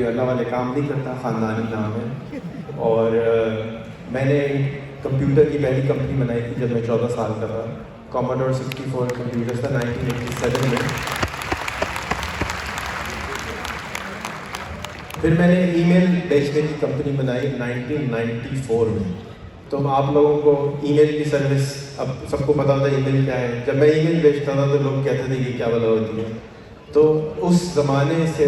کوئی اللہ والے کام نہیں کرتا، خاندانی نام ہے. اور میں نے کمپیوٹر کی پہلی کمپنی بنائی تھی جب میں 14 سال کا تھا. کوموڈور 64 کمپیوٹر تھا 1987 میں. پھر میں نے ای میل بیچنے کی کمپنی بنائی 1994 میں. تو آپ لوگوں کو ای میل کی سروس اب سب کو پتا ہوتا ہے ای میل کیا ہے. جب میں ای میل بیچتا تھا تو لوگ کہتے تھے کہ کیا بلا ہوتی ہے. تو اس زمانے سے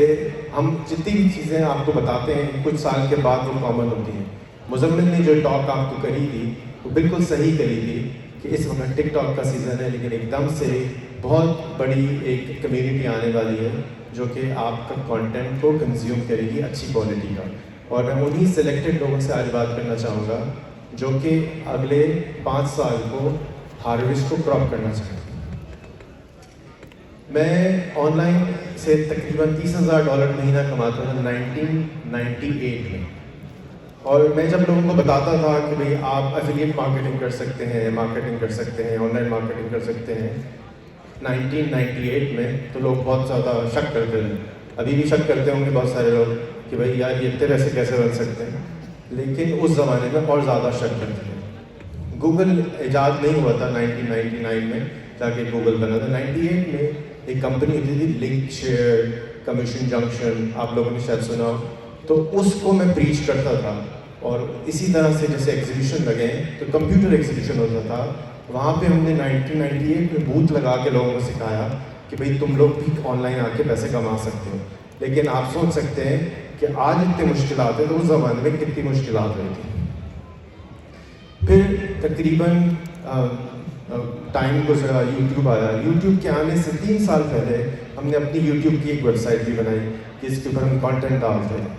ہم جتنی بھی چیزیں آپ کو بتاتے ہیں کچھ سال کے بعد وہ کامن ہوتی ہیں. مزمل نے جو ٹاک آپ کو کری تھی وہ بالکل صحیح کری تھی کہ اس وقت ٹک ٹاک کا سیزن ہے، لیکن ایک دم سے بہت بڑی ایک کمیونٹی آنے والی ہے جو کہ آپ کا کانٹینٹ کو کنزیوم کرے گی اچھی کوالٹی کا. اور میں انہی سلیکٹڈ لوگوں سے آج بات کرنا چاہوں گا جو کہ اگلے 5 سال کو ہارویسٹ کو کراپ کرنا چاہتے ہیں. میں آن لائن سے تقریباً $30,000 مہینہ کماتا تھا 1998 میں. اور میں جب لوگوں کو بتاتا تھا کہ بھئی آپ ایفیلیٹ مارکیٹنگ کر سکتے ہیں، مارکیٹنگ کر سکتے ہیں، آن لائن مارکیٹنگ کر سکتے ہیں 1998 میں، تو لوگ بہت زیادہ شک کرتے تھے. ابھی بھی شک کرتے ہوں گے بہت سارے لوگ کہ بھئی یار یہ اتنے پیسے کیسے بن سکتے ہیں. لیکن اس زمانے میں اور زیادہ شک کرتے تھے. گوگل ایجاد نہیں ہوا تھا 1999 میں جا کے گوگل بنا تھا. 98 میں ایک کمپنی ہوتی تھی لنک شیئر، کمیشن جنکشن، آپ لوگوں نے شاید سنا. تو اس کو میں پریچ کرتا تھا. اور اسی طرح سے جیسے ایگزیبیشن لگے تو کمپیوٹر ایگزیبیشن ہوتا تھا، وہاں پہ ہم نے 1998 میں بوتھ لگا کے لوگوں کو سکھایا کہ بھئی تم لوگ بھی آن لائن آ کے پیسے کما سکتے ہو. لیکن آپ سوچ سکتے ہیں کہ آج اتنے مشکلات ہیں تو اس زمانے میں کتنی مشکلات ہوئی تھیں. پھر تقریباً ٹائم گزرا، یوٹیوب آیا. یوٹیوب کے آنے سے 3 سال پہلے ہم نے اپنی یوٹیوب کی ایک ویب سائٹ بھی بنائی جس کے اوپر ہم کانٹینٹ ڈالتے ہیں.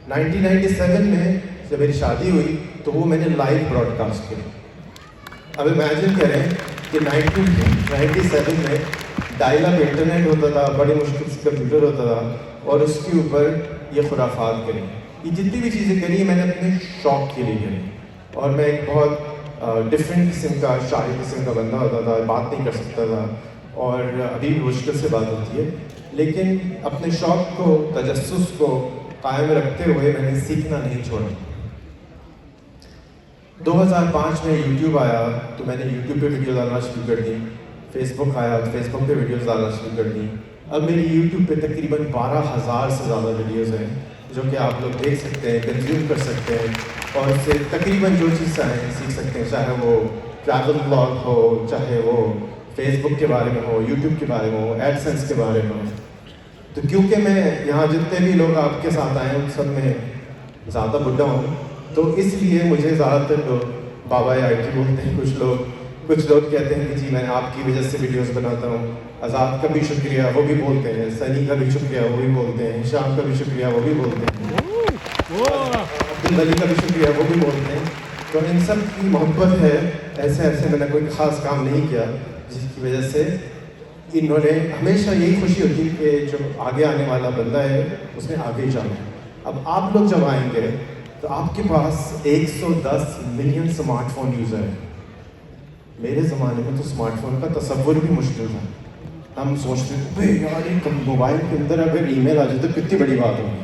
1997 میں جب میری شادی ہوئی تو وہ میں نے لائیو براڈ کاسٹ کیا. اب امیجن کریں کہ 1997 میں ڈائل اپ انٹرنیٹ ہوتا تھا، بڑے مشکل سے کمپیوٹر ہوتا تھا، اور اس کے اوپر یہ خرافات کریں. یہ جتنی بھی چیزیں کری میں نے اپنے شوق کے لیے کری. اور میں ایک بہت ڈفرینٹ قسم کا شاعر قسم کا بندہ ہوتا تھا، بات نہیں کر سکتا تھا اور ابھی بھی مشکل سے بات ہوتی ہے. لیکن اپنے شوق کو، تجسس کو قائم رکھتے ہوئے میں نے سیکھنا نہیں چھوڑا. 2005 میں یوٹیوب آیا تو میں نے یوٹیوب پہ ویڈیو ڈالنا شروع کر دی. فیس بک آیا تو فیس بک پہ ویڈیوز ڈالنا شروع کر دی. اب میری یوٹیوب پہ تقریباً 12,000 سے زیادہ ویڈیوز ہیں جو کہ آپ لوگ دیکھ سکتے ہیں، کنزیوم کر سکتے ہیں اور اس سے تقریباً جو چیز چاہیں سیکھ سکتے ہیں، چاہے وہ ٹریول بلاگ ہو، چاہے وہ فیس بک کے بارے میں ہو، یوٹیوب کے بارے میں ہو، ایڈ سینس کے بارے میں ہو. تو کیونکہ میں یہاں جتنے بھی لوگ آپ کے ساتھ آئے ہیں ان سب میں زیادہ بڈھا ہوں، تو اس لیے مجھے زیادہ تر لوگ بابا یا آئی ٹی بولتے ہیں. کچھ لوگ کہتے ہیں کہ جی میں آپ کی وجہ سے ویڈیوز بناتا ہوں. آزاد کا بھی شکریہ وہ بھی بولتے ہیں، سنی کا بھی شکریہ وہ بھی بولتے ہیں، شام کا بھی شکریہ وہ بھی بولتے ہیں، عبدالولی کا بھی شکریہ وہ بھی بولتے ہیں. تو ان سب کی محبت ہے. ایسے میں نے کوئی خاص کام نہیں کیا جس کی وجہ سے انہوں نے ہمیشہ یہی خوشی ہوتی کہ جو آگے آنے والا بندہ ہے اس نے آگے جانا ہے. اب آپ لوگ جب آئیں گے تو آپ کے پاس 110 ملین اسمارٹ فون یوزر ہیں. میرے زمانے میں تو اسمارٹ فون کا تصور بھی مشکل تھا. ہم سوچتے تھے یار ایک موبائل کے اندر اگر ای میل آ جائے تو کتنی بڑی بات ہوگی.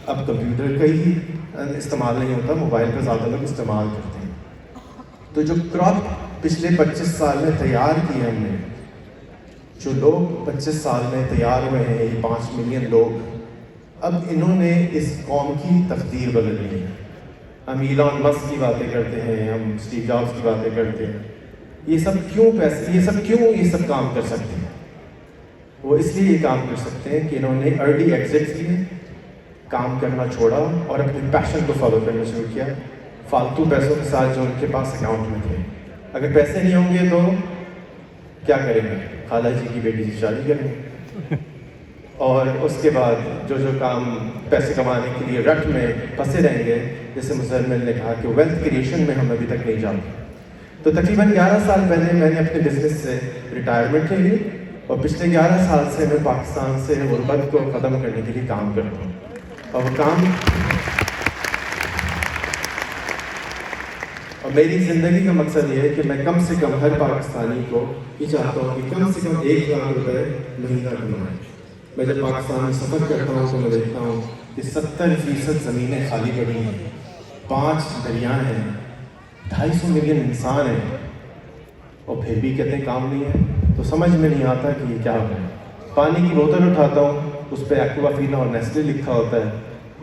اب کمپیوٹر کا ہی استعمال نہیں ہوتا، موبائل کا زیادہ لوگ استعمال کرتے ہیں. تو جو کراپ پچھلے 25 سال میں تیار کی ہے ہم نے، جو لوگ 25 سال میں تیار ہوئے ہیں، یہ 5 ملین لوگ، اب انہوں نے اس قوم کی تقدیر بدل لی ہے. ہم ایلان مسک کی باتیں کرتے ہیں، ہم اسٹیو جابس کی باتیں کرتے ہیں. یہ سب کیوں یہ سب کام کر سکتے ہیں؟ وہ اس لیے یہ کام کر سکتے ہیں کہ انہوں نے ارلی ایگزٹ لیے، کام کرنا چھوڑا اور اپنے پیشن کو فالو کرنا شروع کیا فالتو پیسوں کے ساتھ جو ان کے پاس اکاؤنٹ میں تھے. اگر پیسے نہیں ہوں گے تو کیا کریں گے؟ خالہ جی کی بیٹی سے شادی کریں گے اور اس کے بعد جو کام پیسے کمانے کے لیے رٹ میں پھنسے رہیں گے. جیسے مزمل نے کہا کہ ویلتھ کریشن میں ہم ابھی تک نہیں جانتے. تو تقریباً 11 سال پہلے میں نے اپنے بزنس سے ریٹائرمنٹ لے لی اور پچھلے 11 سال سے میں پاکستان سے غربت کو ختم کرنے کے لیے کام کرتا ہوں. اور میری زندگی کا مقصد یہ ہے کہ میں کم سے کم ہر پاکستانی کو یہ چاہتا ہوں کہ کم سے کم 1 لاکھ روپے مہینہ کمائیں. میں جب پاکستان میں سفر کرتا ہوں تو میں دیکھتا ہوں کہ 70% زمینیں خالی پڑی ہیں، 5 دریا ہیں، 250 ملین انسان ہیں، اور پھر بھی کہتے ہیں کام نہیں ہے. تو سمجھ میں نہیں آتا کہ یہ کیا ہے. پانی کی بوتل اٹھاتا ہوں، اس پہ ایکوافینا اور نیسلے لکھا ہوتا ہے.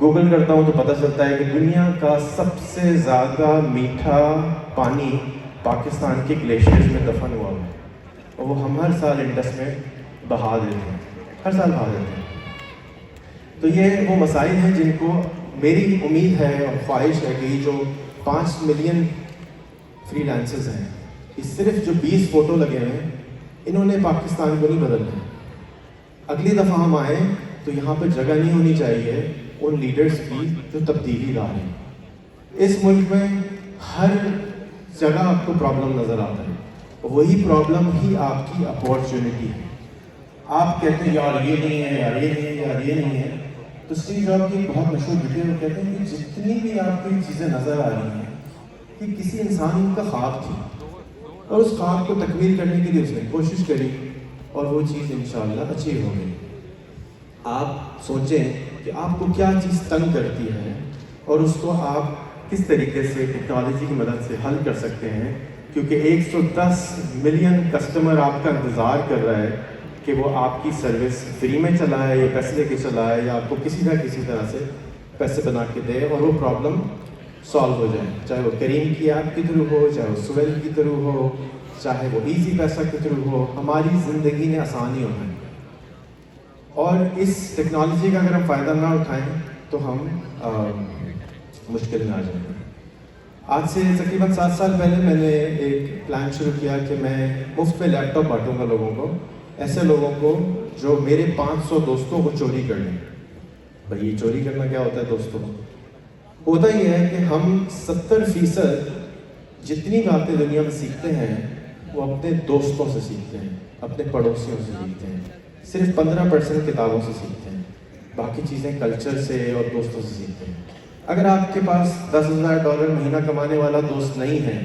گوگل کرتا ہوں تو پتہ چلتا ہے کہ دنیا کا سب سے زیادہ میٹھا پانی پاکستان کے گلیشیئرز میں دفن ہوا ہے، اور وہ ہم ہر سال انڈس میں بہا دیتے ہیں، ہر سال بہا دیتے ہیں. تو یہ وہ مسائل ہیں جن کو میری امید ہے اور خواہش ہے کہ یہ جو 5 ملین فری لانسرز ہیں، یہ صرف جو 20 فوٹو لگے ہوئے ہیں، انہوں نے پاکستان کو نہیں بدلنا ہے. اگلی دفعہ ہم آئیں تو یہاں پہ جگہ نہیں ہونی چاہیے ان لیڈرز کی جو تبدیلی لا رہے ہیں. اس ملک میں ہر جگہ آپ کو پرابلم نظر آتا ہے، وہی پرابلم ہی آپ کی اپارچونٹی ہے. آپ کہتے ہیں یار یہ نہیں ہے، یار یہ نہیں ہے، یار یہ نہیں ہے. تو اسٹیو جاب کی ایک بہت مشہور ویڈیو میں کہتے ہیں کہ جتنی بھی آپ کو چیزیں نظر آ رہی ہیں کہ کسی انسان کا خواب تھی، اور اس خواب کو تکمیل کرنے کے لیے اس نے کوشش کری، اور وہ چیز انشاءاللہ اچیو ہو گئی. آپ سوچیں کہ آپ کو کیا چیز تنگ کرتی ہے اور اس کو آپ کس طریقے سے ٹیکنالوجی کی مدد سے حل کر سکتے ہیں، کیونکہ 110 ملین کسٹمر آپ کا انتظار کر رہا ہے کہ وہ آپ کی سروس فری میں چلائے یا پیسے لے کے چلائے، یا آپ کو کسی نہ کسی طرح سے پیسے بنا کے دے اور وہ پرابلم سالو ہو جائے. چاہے وہ کریم کی ایپ کے تھرو ہو، چاہے وہ سویل کی تھرو ہو، چاہے وہ ایزی پیسہ کے تھرو ہو. ہماری زندگی نے آسانی ہونا ہے، اور اس ٹیکنالوجی کا اگر ہم فائدہ نہ اٹھائیں تو ہم مشکل میں آ جائیں گے. آج سے تقریباً 7 سال پہلے میں نے ایک پلان شروع کیا کہ میں مفت میں لیپ ٹاپ بانٹوں گا لوگوں کو، ایسے لوگوں کو جو میرے 500 دوستوں کو چوری کر لیں. بھائی یہ چوری کرنا کیا ہوتا ہے دوستوں؟ ہوتا یہ ہے کہ ہم 70% جتنی باتیں دنیا میں سیکھتے ہیں وہ اپنے دوستوں سے سیکھتے ہیں، اپنے پڑوسیوں سے سیکھتے ہیں. صرف 15% کتابوں سے سیکھتے ہیں، باقی چیزیں کلچر سے اور دوستوں سے سیکھتے ہیں. اگر آپ کے پاس $10,000 مہینہ کمانے والا دوست نہیں ہے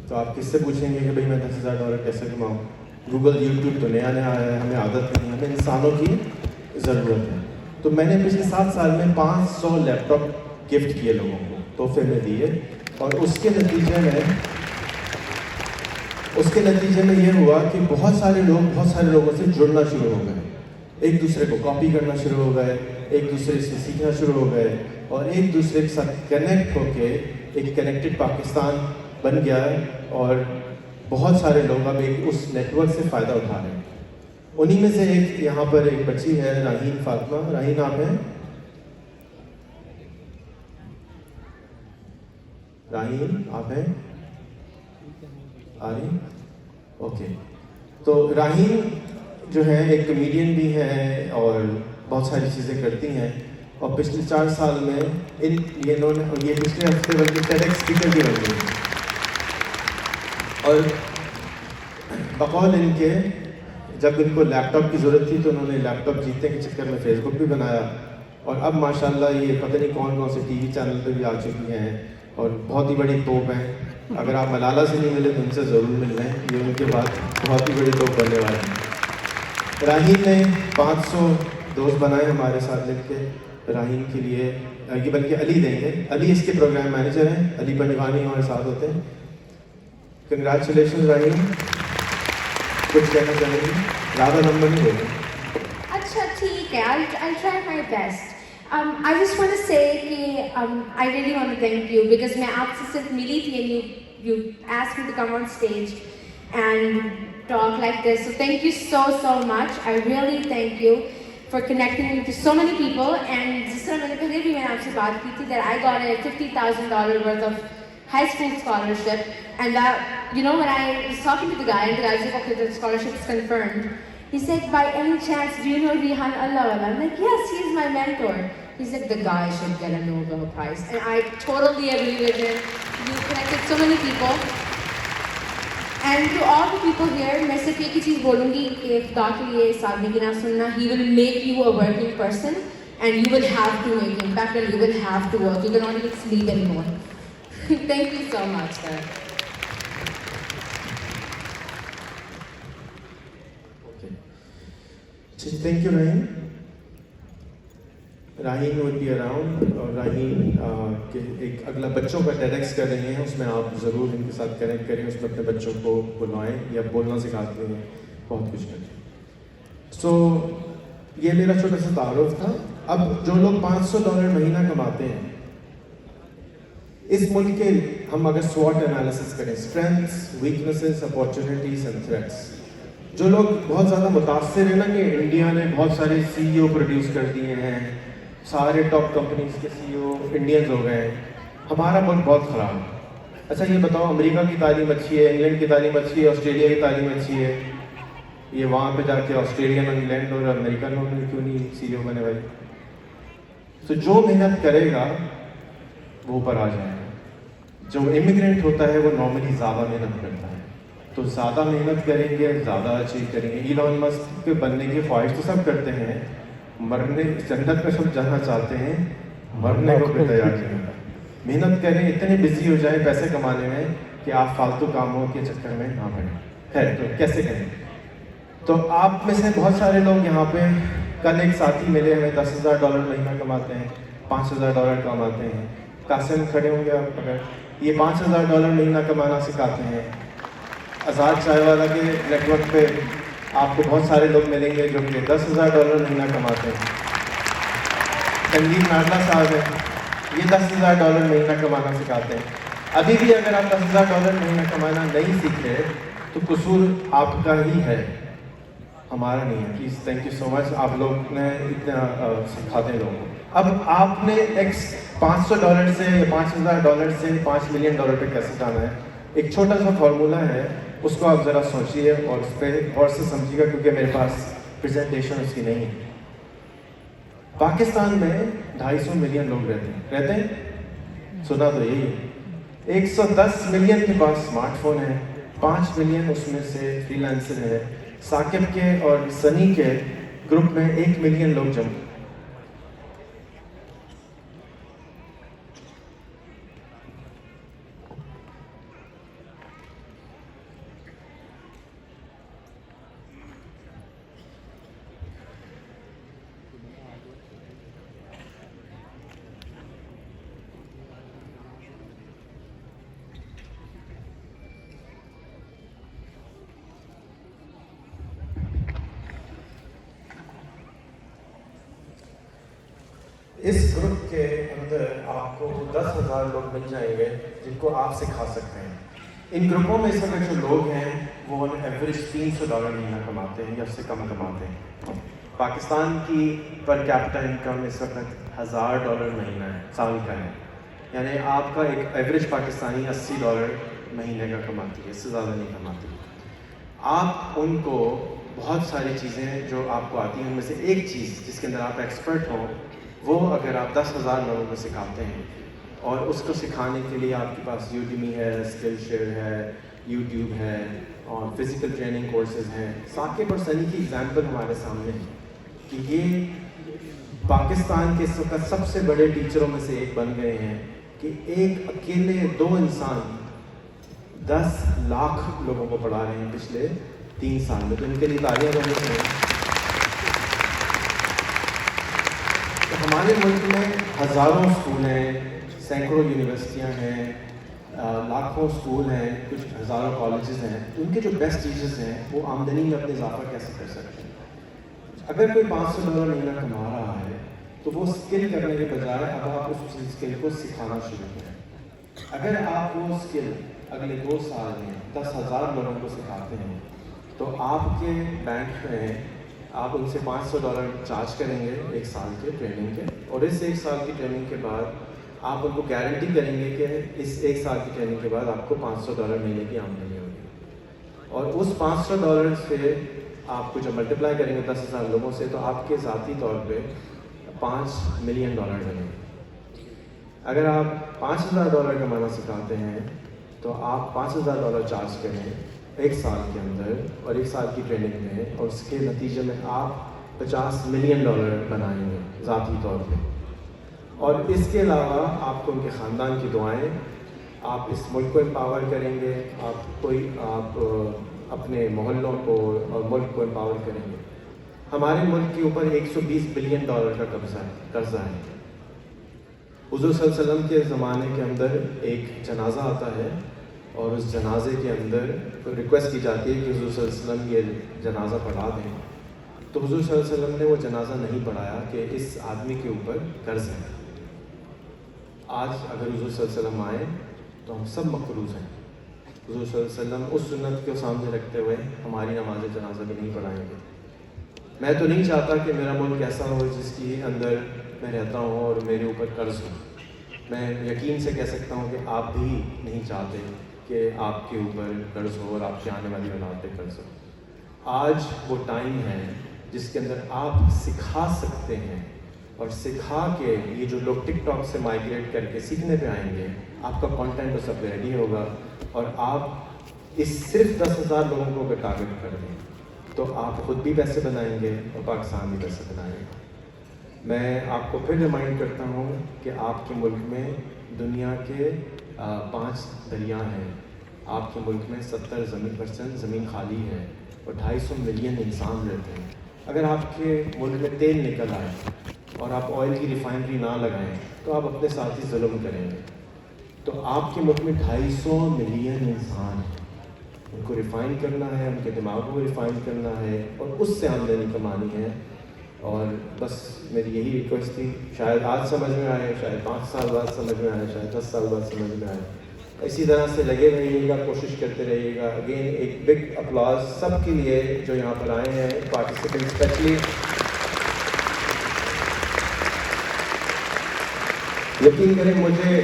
تو آپ کس سے پوچھیں گے کہ بھائی میں $10,000 کیسے کماؤں؟ گوگل یوٹیوب تو نیا نیا آیا ہے، ہمیں عادت نہیں ہے، ہمیں انسانوں کی ضرورت ہے. تو میں نے پچھلے 7 سال میں 500 لیپ ٹاپ گفٹ کیے لوگوں کو، تحفے میں دیے، اور اس کے نتیجے میں یہ ہوا کہ بہت سارے لوگوں سے جڑنا شروع ہو گئے، ایک دوسرے کو کاپی کرنا شروع ہو گئے، ایک دوسرے سے سیکھنا شروع ہو گئے، اور ایک دوسرے کے ساتھ کنیکٹ ہو کے ایک کنیکٹڈ پاکستان بن گیا ہے. اور بہت سارے لوگ اب اس نیٹ ورک سے فائدہ اٹھا رہے ہیں. انہی میں سے ایک یہاں پر ایک بچی ہے، راہین فاطمہ. راہین آپ ہیں؟ راہین آپ ہیں؟ آ رہی؟ اوکے. تو راہین جو ہے ایک کمیڈین بھی ہے اور بہت ساری چیزیں کرتی ہیں، اور پچھلے 4 سال میں یہ پچھلے ہفتے بلکہ TEDx اسپیکر بھی بن گئی. اور بقول ان کے جب ان کو لیپ ٹاپ کی ضرورت تھی تو انہوں نے لیپ ٹاپ جیتنے کے چکر میں فیس بک بھی بنایا، اور اب ماشاءاللہ یہ پتہ نہیں کون سے ٹی وی چینل پہ بھی آ چکی ہیں، اور بہت ہی بڑی توپ ہیں. اگر آپ ملالہ سے نہیں ملے تو ان سے ضرور مل رہے ہیں، یہ ان کے بعد بہت ہی بڑی توپ بننے والے ہیں. راہین نے 500 دوست بنائے ہمارے ساتھ مل کے. راہین کے لیے یہ بلکہ علی دیں گے، علی اس کے پروگرام مینیجر ہیں، علی پنجوانی ہمارے ساتھ ہوتے ہیں. کنگریچولیشن راہین. کچھ کہنا چاہیں گی؟ زیادہ نمبر نہیں ہوگا. اچھا ٹھیک ہے، I'll try my best. I just want to say کہ I really want to thank you because میں آپ سے صرف ملی تھی and you asked me to come on stage and talk like this. So thank you so much. I really thank you for connecting me to so many people. And جس طرح میں نے پہلے بھی آپ سے بات کی تھی that I got a $50,000 worth of high school scholarship, and that, you know, when I was talking to the guy and the guy was like, okay, the scholarship is confirmed. He said, by any chance, do you know Rihan Allahwala? I'm like, yes, he's my mentor. He's like, the guy should get a Nobel Prize. And I totally agree with him. You connected so many people. And to all the people here, میں صرف ایک ہی چیز بولوں گی کہ خدا کے لیے سادگی کی نہ سننا. He will make you a working person, and you will have to make impact, and you will have to work. You cannot even sleep anymore. Thank you so much, sir. Okay. Thank you, Rahin. راہین would be around, اور راہین کے ایک اگلا بچوں کا TEDx کر رہی ہیں، اس میں آپ ضرور ان کے ساتھ کنیکٹ کریں، اس میں اپنے بچوں کو بلوائیں یا بولنا سکھاتے ہیں، بہت کچھ کریں. سو یہ میرا چھوٹا سا تعارف تھا. اب جو لوگ $500 مہینہ کماتے ہیں اس ملک کے، ہم اگر SWOT انالیسس کریں، strengths, weaknesses, opportunities and threats, جو لوگ بہت زیادہ متاثر ہیں نا کہ انڈیا نے بہت سارے CEO پروڈیوس کر دیے ہیں، سارے ٹاپ کمپنیز کے CEO انڈینز ہو گئے ہیں، ہمارا ملک بہت خراب ہے. اچھا یہ بتاؤ، امریکہ کی تعلیم اچھی ہے، انگلینڈ کی تعلیم اچھی ہے، آسٹریلیا کی تعلیم اچھی ہے، یہ وہاں پہ جا کے آسٹریلین، انگلینڈ اور امریکہ میں کیوں نہیں CEO بنے بھائی؟ تو جو محنت کرے گا وہ اوپر آ جائے گا. جو امیگرینٹ ہوتا ہے وہ نارملی زیادہ محنت کرتا ہے، تو زیادہ محنت کریں گے زیادہ اچیو کریں گے. ایلون مسک کے بننے کی خواہش تو سب کرتے ہیں، مرنے جنت میں سب جانا چاہتے ہیں، مرنے کو بھی تیار نہیں ہوتا. محنت کریں، اتنے بزی ہو جائیں پیسے کمانے میں کہ آپ فالتو کاموں کے چکر میں نہ پڑیں. خیر تو کیسے کریں؟ تو آپ میں سے بہت سارے لوگ یہاں پہ، کل ایک ساتھی ملے ہمیں $10,000 مہینہ کماتے ہیں، $5,000 کماتے ہیں. قاسم کھڑے ہوں گے آپ، اگر یہ $5,000 مہینہ کمانا سکھاتے ہیں. آزاد چائے والا کے نیٹ ورک پہ آپ کو بہت سارے لوگ ملیں گے جو کہ $10,000 مہینہ کماتے ہیں. تنویر ناڈلا صاحب ہیں، یہ $10,000 مہینہ کمانا سکھاتے ہیں. ابھی بھی اگر آپ $10,000 مہینہ کمانا نہیں سیکھے تو قصور آپ کا ہی ہے، ہمارا نہیں ہے. پلیز تھینک یو سو مچ، آپ لوگ نے اتنا سکھاتے ہیں لوگوں کو. اب آپ نے $500 سے یا $5,000 سے $5 ملین پہ کیسے جانا ہے؟ ایک چھوٹا سا فارمولا ہے، اس کو آپ ذرا سوچیے اور اس پہ غور سے سمجھیے گا، کیونکہ میرے پاس پریزنٹیشن اس کی نہیں ہے. پاکستان میں 250 ملین لوگ رہتے ہیں، سنا تو یہی ہے. 110 ملین کے پاس اسمارٹ فون ہے، 5 ملین اس میں سے فری لانسر ہے. ثاقب کے اور سنی کے گروپ میں 1 ملین لوگ جمع. اس گروپ کے اندر آپ کو 10,000 لوگ مل جائیں گے جن کو آپ سکھا سکتے ہیں. ان گروپوں میں اس وقت جو لوگ ہیں وہ ایوریج $300 مہینہ کماتے ہیں یا اس سے کم کماتے ہیں. پاکستان کی پر کیپٹا انکم اس وقت $1,000 مہینہ ہے، سال کا ہے. یعنی آپ کا ایک ایوریج پاکستانی $80 مہینے کا کماتی ہے، اس سے زیادہ نہیں کماتی. آپ ان کو بہت ساری چیزیں جو آپ کو آتی ہیں ان میں سے ایک چیز جس کے اندر آپ ایکسپرٹ ہوں، وہ اگر آپ 10,000 لوگوں کو سکھاتے ہیں اور اس کو سکھانے کے لیے آپ کے پاس یوڈیمی ہے، اسکل شیئر ہے، یوٹیوب ہے اور فزیکل ٹریننگ کورسز ہیں. ثاقب اور سنی کی ایگزامپل ہمارے سامنے ہے کہ یہ پاکستان کے اس وقت سب سے بڑے ٹیچروں میں سے ایک بن گئے ہیں کہ ایک اکیلے 2 انسان 10 لاکھ لوگوں کو پڑھا رہے ہیں پچھلے 3 سال میں. تو ان کے لیے تالیاں بجانا چاہیے. ہمارے ملک میں ہزاروں اسکول ہیں، سینکڑوں یونیورسٹیاں ہیں، لاکھوں اسکول ہیں، کچھ ہزاروں کالجز ہیں. ان کے جو بیسٹ ٹیچرز ہیں وہ آمدنی میں اپنے اضافہ کیسے کر سکتے ہیں؟ اگر کوئی $500 مہینہ کما رہا ہے تو وہ اسکل کرنے کے بجائے اب آپ اس اسکل کو سکھانا شروع کریں. اگر آپ وہ اسکل اگلے 2 سال میں 10,000 لوگوں کو سکھاتے ہیں تو آپ کے بینک میں آپ ان سے $500 چارج کریں گے 1 سال کے ٹریننگ کے، اور اس 1 سال کی ٹریننگ کے بعد آپ ان کو گارنٹی کریں گے کہ اس 1 سال کی ٹریننگ کے بعد آپ کو $500 مہینے کی آمدنی ہوگی. اور اس $500 سے آپ کو جب ملٹیپلائی کریں گے 10,000 لوگوں سے تو آپ کے ذاتی طور پہ $5 ملین بنے گے. اگر آپ $5,000 کمانا سکھاتے ہیں تو آپ $5,000 چارج کریں 1 سال کے اندر اور 1 سال کی ٹریننگ میں، اور اس کے نتیجے میں آپ $50 ملین بنائیں گے ذاتی طور پہ. اور اس کے علاوہ آپ کو ان کے خاندان کی دعائیں، آپ اس ملک کو امپاور کریں گے، آپ اپنے محلوں کو اور ملک کو امپاور کریں گے. ہمارے ملک کے اوپر $120 بلین کا قرضہ ہے. حضور صلی اللہ علیہ وسلم کے زمانے کے اندر ایک جنازہ آتا ہے اور اس جنازے کے اندر ریکویسٹ کی جاتی ہے کہ حضور صلی اللہ علیہ وسلم یہ جنازہ پڑھا دیں. تو حضور صلی اللہ علیہ وسلم نے وہ جنازہ نہیں پڑھایا کہ اس آدمی کے اوپر قرض ہے. آج اگر حضور صلی اللہ علیہ وسلم آئے تو ہم سب مقروض ہیں. حضور صلی اللہ علیہ وسلم اس سنت کو سامنے رکھتے ہوئے ہماری نماز جنازہ بھی نہیں پڑھائیں گے. میں تو نہیں چاہتا کہ میرا ملک ایسا ہو جس کی اندر میں رہتا ہوں اور میرے اوپر قرض ہو. میں یقین سے کہہ سکتا ہوں کہ آپ بھی نہیں چاہتے کہ آپ کے اوپر قرض ہو اور آپ کے آنے والی اولاد پہ قرض ہو. آج وہ ٹائم ہے جس کے اندر آپ سکھا سکتے ہیں اور سکھا کے یہ جو لوگ ٹک ٹاک سے مائگریٹ کر کے سیکھنے پہ آئیں گے آپ کا کانٹینٹ اس سب ریڈی ہوگا اور آپ اس صرف 10,000 لوگوں کو اگر ٹارگٹ کر دیں تو آپ خود بھی پیسے بنائیں گے اور پاکستان بھی پیسے بنائیں گے. میں آپ کو پھر ریمائنڈ کرتا ہوں کہ آپ کے ملک میں دنیا کے 5 دریا ہیں. آپ کے ملک میں 70% زمین خالی ہے اور 250 ملین انسان رہتے ہیں. اگر آپ کے ملک میں تیل نکل آئے اور آپ آئل کی ریفائنری نہ لگائیں تو آپ اپنے ساتھ ہی ظلم کریں گے. تو آپ کے ملک میں 250 ملین انسان ہیں. ان کو ریفائن کرنا ہے, ان کے دماغوں کو ریفائن کرنا ہے اور اس سے آمدنی کمانی ہے. اور بس میری یہی ریکویسٹ تھی. شاید آج سمجھ میں آئے, شاید 5 سال بعد سمجھ میں آئے, شاید 10 سال بعد سمجھ میں آئے. اسی طرح سے لگے رہیے گا, کوشش کرتے رہیے گا. اگین ایک بگ اپلاز سب کے لیے جو یہاں پر آئے ہیں پارٹیسپینٹ اسپیشلی. یقین کریں مجھے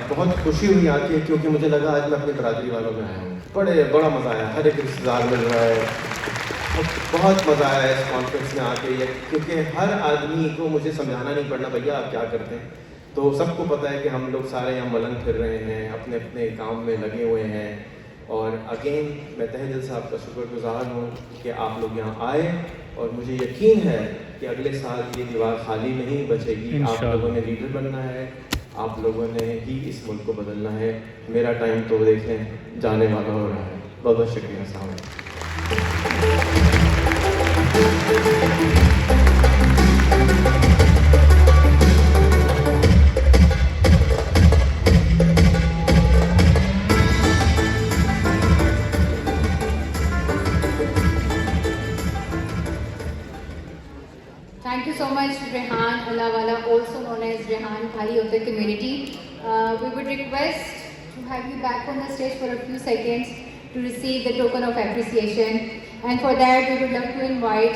بہت خوشی ہوئی آتی ہے کیونکہ مجھے لگا آج میں اپنی برادری والوں میں آیا ہوں. بڑا مزہ آیا, ہر ایک رشتے دار مل رہا ہے. بہت مزہ آیا اس کانفرنس میں آ کے کیونکہ ہر آدمی کو مجھے سمجھانا نہیں پڑنا بھیا آپ کیا کرتے ہیں. تو سب کو پتہ ہے کہ ہم لوگ سارے یہاں ملنگ پھر رہے ہیں, اپنے اپنے کام میں لگے ہوئے ہیں. اور اگین میں تہہ دل سے آپ کا شکر گزار ہوں کہ آپ لوگ یہاں آئے اور مجھے یقین ہے کہ اگلے سال یہ دیوار خالی نہیں بچے گی. آپ لوگوں نے لیڈر بننا ہے, آپ لوگوں نے ہی اس ملک کو بدلنا ہے. میرا ٹائم تو دیکھیں جانے والا ہو رہا ہے. بہت بہت شکریہ. السلام علیکم. Thank you so much, Rehan Allawala, also known as Rehan Bhai of the community. We would request to have you back on the stage for a few seconds to receive the token of appreciation. And for that, we would love to invite.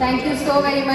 thank you so very much.